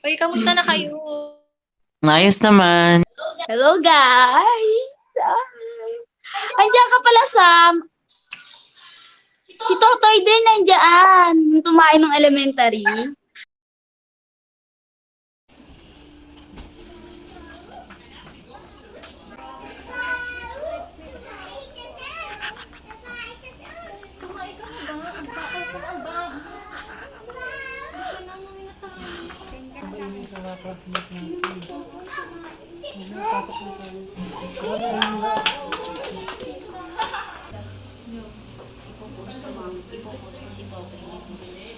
Uy, kamusta na kayo? Ayos naman. Hello, guys! Ay. Andiyan ka pala, Sam. Si Totoy din nandiyan. Yung tumain ng elementary. Ipopost ko si Totoy.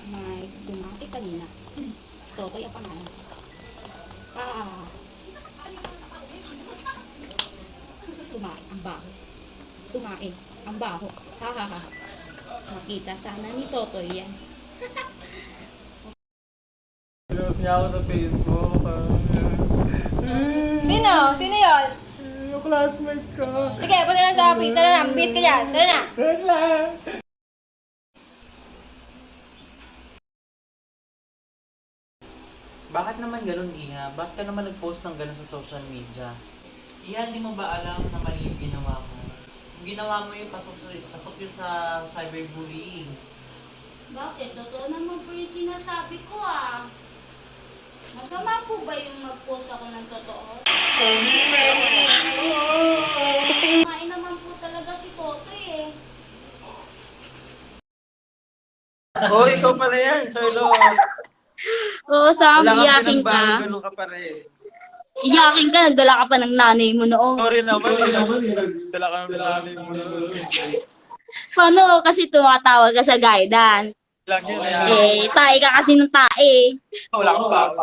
May dumaki kanina. Totoy ang pangalan. Tumain ang baho. Tumain ang baho. Ha ha ha. Makita sana ni Totoy yan. Pinost niya ako sa Facebook. Sino? Sino yun? Yung classmate ko. Sige, punta na sa office. Tara na, bis ka dyan. Tara na. Wait lang. Bakit naman ganun, Iha? Bakit ka naman nag-post ng ganun sa social media? Iha, di mo ba alam na mali yung ginawa mo? Yung ginawa mo yung pasok yun sa cyberbullying. Bakit? Totoo naman po yung sinasabi ko ah. Masama po ba yung mag-post ako ng totoo? Kumain naman po talaga si Totoy eh. Oh, ikaw pala yan, Charlotte. Oo, Sam, Wala kang iyakin ka. pinagbago, ganun ka pa rin. Iyakin ka, nagdala ka pa ng nanay mo noon. Sorry naman, dala ka ng nanay mo. Paano kasi tumatawag ka sa guidance? Lang yun, kaya Tae ka kasi ng tae. wala akong bago.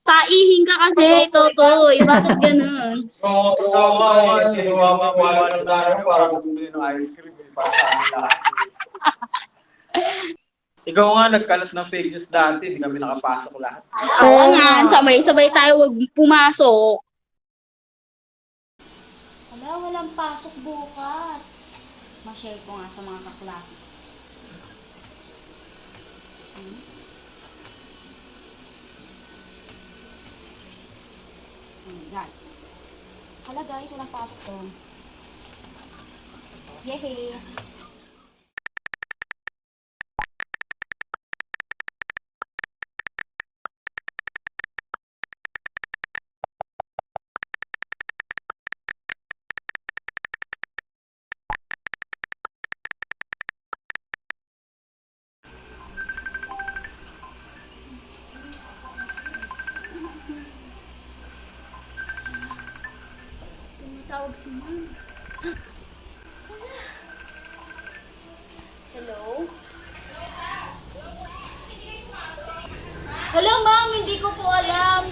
Taihin ka kasi, Totoy. Bakit ganun? Oo, mama, parang bumili ng ice cream. Para sa amin lahat. Ikaw nga, nagkalat ng fake news dati, hindi kami nakapasok lahat. Oo nga, sabay-sabay tayo wag pumasok. Wala, walang pasok bukas. Ma-share ko nga sa mga kaklase. Yan. Hala guys, walang pasok ko. Yehey! Tumatawag si Ma'am. Hello? Hello, Ma'am. Hindi ko po alam.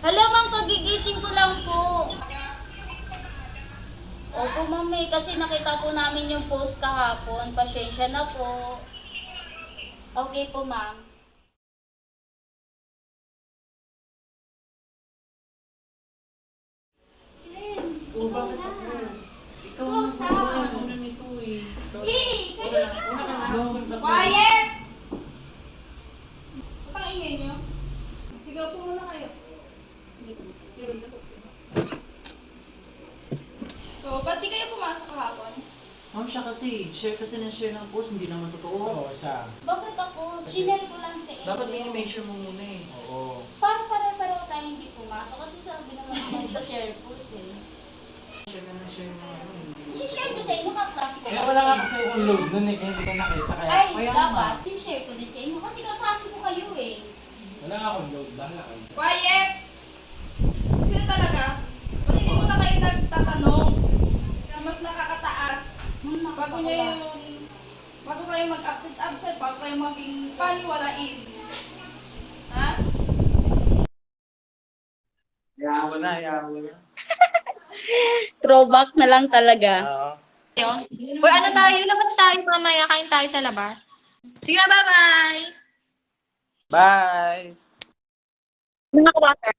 Hello, Ma'am. Kagigising ko lang po. Opo, Ma'am. Kasi nakita po namin yung post kahapon. Pasensya na po. Okay po, Ma'am. Oo, bakit ako? Ikaw Oh, ang Sam. nagsasabi nito eh. Quiet! Ang ingay nyo. Sigaw po muna kayo. So, ba't di kayo pumasok kahapon? Ma'am, siya kasi, share kasi ng share ng post, hindi naman totoo. siya. Bakit ako? Chinel ko lang sa inyo. Dapat i-mention mo muna eh. Oo. Para pare-pareho tayo hindi pumasok. Kasi sabi naman naman sa share post eh. Share na ng share ng ano, hindi. I-share ko sa inyo, kaklase ko. Kaya wala nga kasi akong load nun eh, kaya hindi ka nakita. Kaya Ay, Kaya dapat, i-share ko din sa inyo. Kasi kaklase ko kayo eh. wala nga akong load, bahala kayo. Quiet! Sino talaga? Ba't hindi mo na kayo nagtatanong? Mas nakakataas. Bago nyo yung... Bago kayo mag-absent, bago kayo maging paniwalain. Ha? Hayaan mo na. Throwback na lang talaga. Oo. Uy, ano tayo? Labas tayo mamaya. Kain tayo sa labas. Sige na, bye-bye! Bye! Mga kawater.